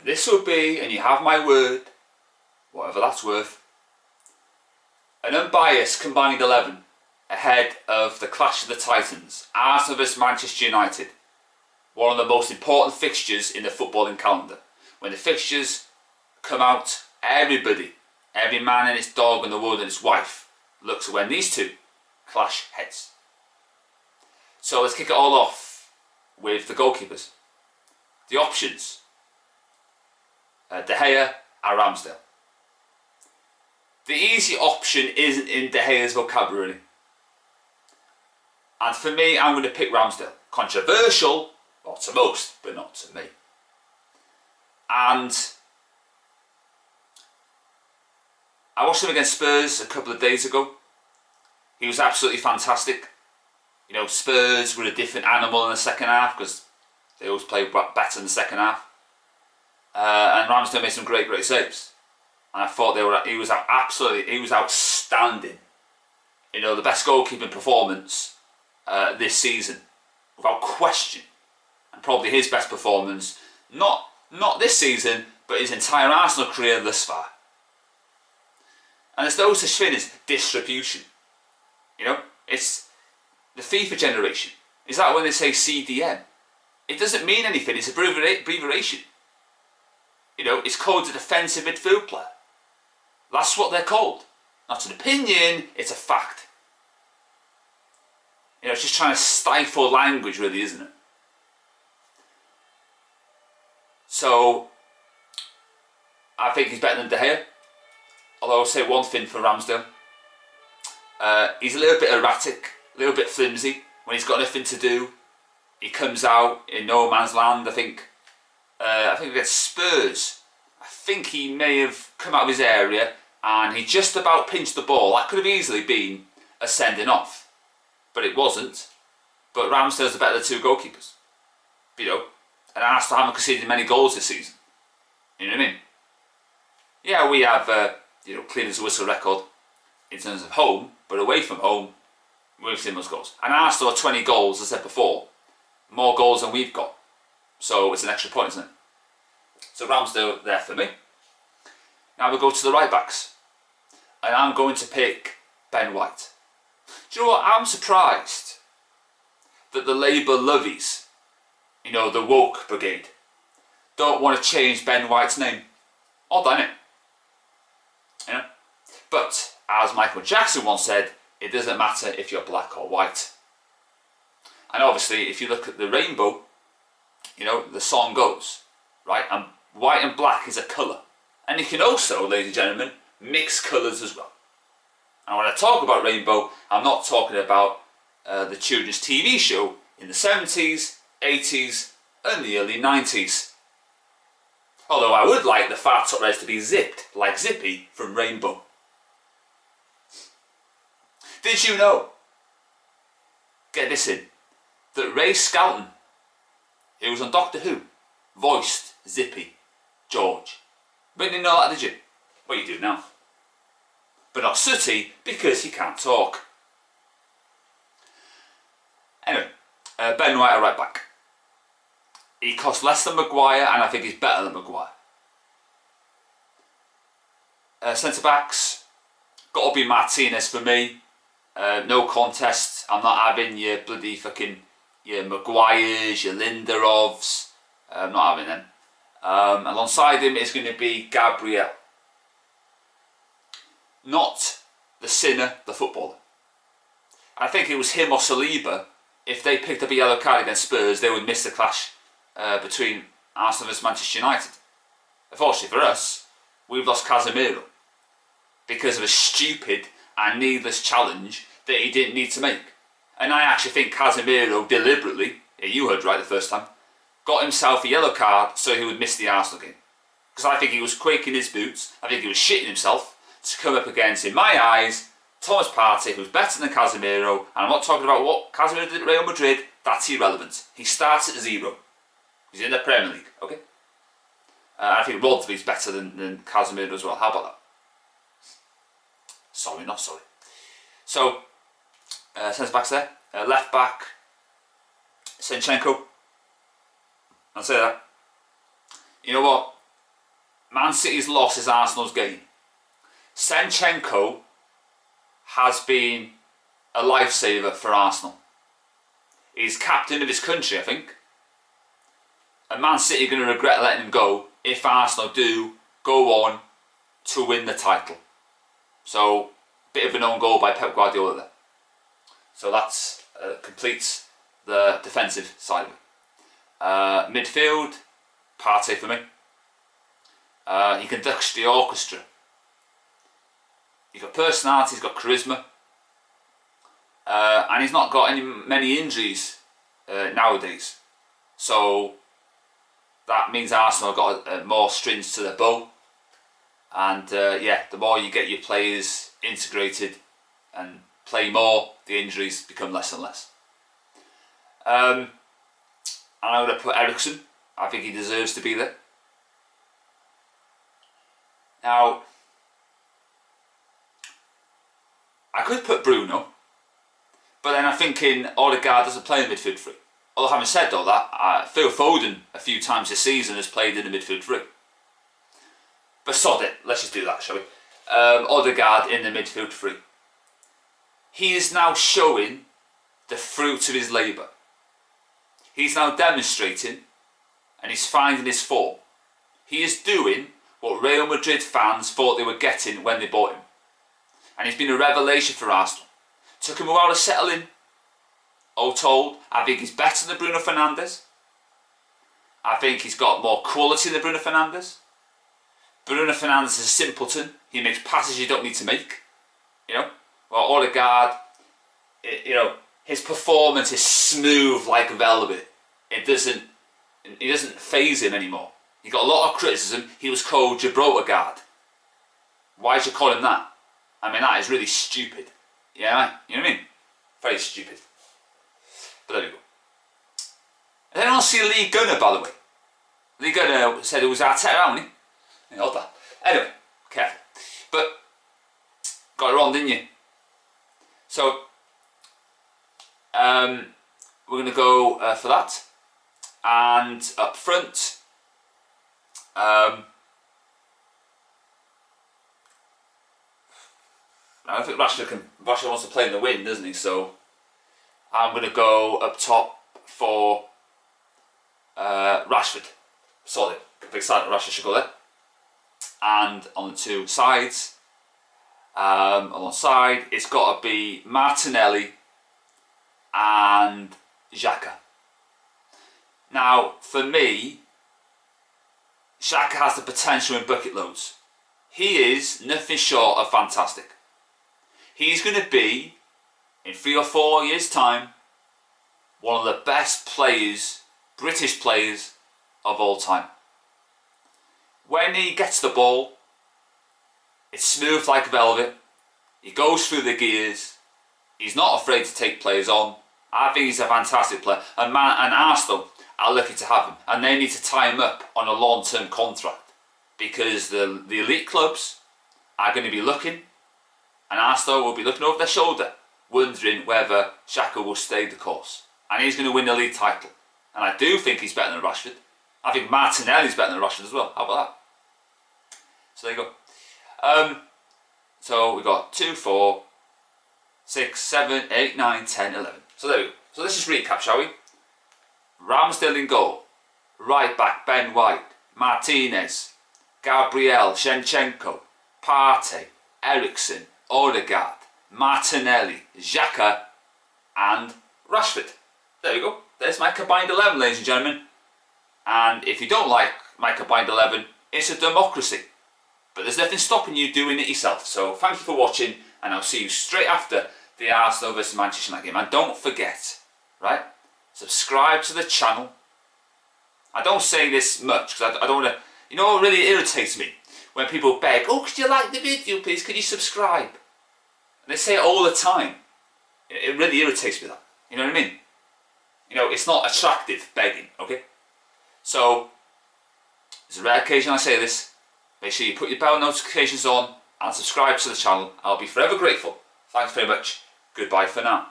This will be, and you have my word, whatever that's worth, an unbiased combined 11 ahead of the clash of the Titans, Arsenal vs Manchester United. One of the most important fixtures in the footballing calendar. When the fixtures come out, everybody, every man and his dog and the world and his wife, looks at when these two clash heads. So let's kick it all off with the goalkeepers. The options. De Gea or Ramsdale. The easy option isn't in De Gea's vocabulary. And for me, I'm going to pick Ramsdale. Controversial, well, to most, but not to me. And I watched him against Spurs a couple of days ago. He was absolutely fantastic. You know, Spurs were a different animal in the second half because they always play better in the second half. And Ramsdale made some great saves. And I thought he was outstanding. You know, the best goalkeeping performance this season, without question, and probably his best performance, not this season, but his entire Arsenal career thus far. And there's no such thing as distribution. You know, it's the FIFA generation. Is that when they say CDM? It doesn't mean anything. It's a abbreviation. You know, it's called a defensive midfield player. That's what they're called. Not an opinion, it's a fact. You know, it's just trying to stifle language, really, isn't it? So, I think he's better than De Gea. Although I'll say one thing for Ramsdale. He's a little bit erratic, a little bit flimsy. When he's got nothing to do, he comes out in no man's land. I think against Spurs, I think he may have come out of his area and he just about pinched the ball. That could have easily been a sending off, but it wasn't. But Ramsdale's the better of the two goalkeepers. You know, and Arsenal haven't conceded many goals this season. You know what I mean? Yeah, we have you know, clean as a whistle record in terms of home, but away from home, we've seen most goals. And Arsenal are 20 goals, as I said before, more goals than we've got. So it's an extra point, isn't it? So Ramsdale there for me. Now we go to the right backs. And I'm going to pick Ben White. Do you know what? I'm surprised that the Labour lovies, you know, the woke brigade, don't want to change Ben White's name. Odd, isn't it? You know? But, as Michael Jackson once said, it doesn't matter if you're black or white. And obviously, if you look at the rainbow, you know, the song goes, right? And white and black is a colour. And you can also, ladies and gentlemen, mix colours as well. And when I talk about rainbow, I'm not talking about the children's TV show in the 70s, 80s and the early 90s. Although I would like the far top rays to be zipped, like Zippy from Rainbow. Did you know, get this in, that Ray Skelton, who was on Doctor Who, voiced Zippy George? But you didn't know that, did you? Well, you do now. But not Sooty, because he can't talk. Anyway, Ben White at right back. He costs less than Maguire, and I think he's better than Maguire. Centre backs, got to be Martinez for me. No contest. I'm not having your bloody fucking your Maguires, your Lindelofs. I'm not having them. Alongside him is going to be Gabriel. Not the sinner, the footballer. I think it was him or Saliba. If they picked up a yellow card against Spurs, they would miss the clash between Arsenal vs Manchester United. Unfortunately for us, we've lost Casemiro because of a stupid and needless challenge that he didn't need to make. And I actually think Casemiro deliberately, yeah, you heard right the first time, got himself a yellow card so he would miss the Arsenal game. Because I think he was quaking his boots, I think he was shitting himself to come up against, in my eyes, Thomas Partey, who's better than Casemiro. And I'm not talking about what Casemiro did at Real Madrid, that's irrelevant. He starts at 0. He's in the Premier League, okay? I think Rodri's better than Casemiro as well. How about that? Sorry, not sorry. So, centre backs there. Left back, Zinchenko. I'll say that. You know what? Man City's loss is Arsenal's gain. Zinchenko has been a lifesaver for Arsenal. He's captain of his country, I think. And Man City are going to regret letting him go if Arsenal do go on to win the title. So, bit of an own goal by Pep Guardiola there. So that's completes the defensive side of it. Midfield, Partey for me. He conducts the orchestra. He's got personality, he's got charisma. And he's not got many injuries nowadays. So that means Arsenal have got more strings to their bow. And yeah, the more you get your players integrated and play more, the injuries become less and less. And I'm going to put Eriksen. I think he deserves to be there. Now, I could put Bruno, but then I'm thinking Odegaard doesn't play in the midfield three. Although having said all that, Phil Foden a few times this season has played in the midfield three. But sod it, let's just do that, shall we? Odegaard in the midfield three. He is now showing the fruit of his labour. He's now demonstrating and he's finding his form. He is doing what Real Madrid fans thought they were getting when they bought him. And he's been a revelation for Arsenal. Took him a while to settle in. All told, I think he's better than Bruno Fernandes. I think he's got more quality than Bruno Fernandes. Bruno Fernandes is a simpleton. He makes passes you don't need to make. You know? Well, Odegaard, you know, his performance is smooth like velvet. It doesn't faze him anymore. He got a lot of criticism. He was called Gibraltar. Why did you call him that? I mean, that is really stupid. Yeah, you know what I mean? Very stupid. But there we go. And then I don't see Lee Gunner, by the way. Lee Gunner said it was Arteta, wasn't he? Odd that. Anyway, careful. But got it wrong, didn't you? So we're going to go for that. And up front, I think Rashford wants to play in the wind, doesn't he? So I'm going to go up top for Rashford. Solid. Big side that Rashford should go there. And on the two sides, alongside, it's got to be Martinelli and Xhaka. Now, for me, Xhaka has the potential in bucket loads. He is nothing short of fantastic. He's going to be, in 3 or 4 years' time, one of the best players, British players, of all time. When he gets the ball, it's smooth like velvet. He goes through the gears. He's not afraid to take players on. I think he's a fantastic player. And Arsenal are lucky to have him. And they need to tie him up on a long-term contract. Because the elite clubs are going to be looking. And Arsenal will be looking over their shoulder, wondering whether Xhaka will stay the course. And he's going to win the league title. And I do think he's better than Rashford. I think Martinelli's better than Rashford as well. How about that? So there you go. So we've got 2, 4, 6, 7, 8, 9, 10, 11. So there we go. So let's just recap, shall we? Ramsdale in goal. Right back, Ben White. Martinez. Gabriel. Zinchenko. Partey. Eriksen. Odegaard. Martinelli. Xhaka. And Rashford. There we go. There's my combined 11, ladies and gentlemen. And if you don't like my combined 11, it's a democracy. But there's nothing stopping you doing it yourself. So thank you for watching, and I'll see you straight after the Arsenal vs Manchester United game. And don't forget, right, subscribe to the channel. I don't say this much because I don't want to, you know what really irritates me? When people beg, oh, could you like the video please, could you subscribe? And they say it all the time. It really irritates me, that. You know what I mean? You know, it's not attractive begging, okay? So, it's a rare occasion I say this. Make sure you put your bell notifications on and subscribe to the channel. I'll be forever grateful. Thanks very much. Goodbye for now.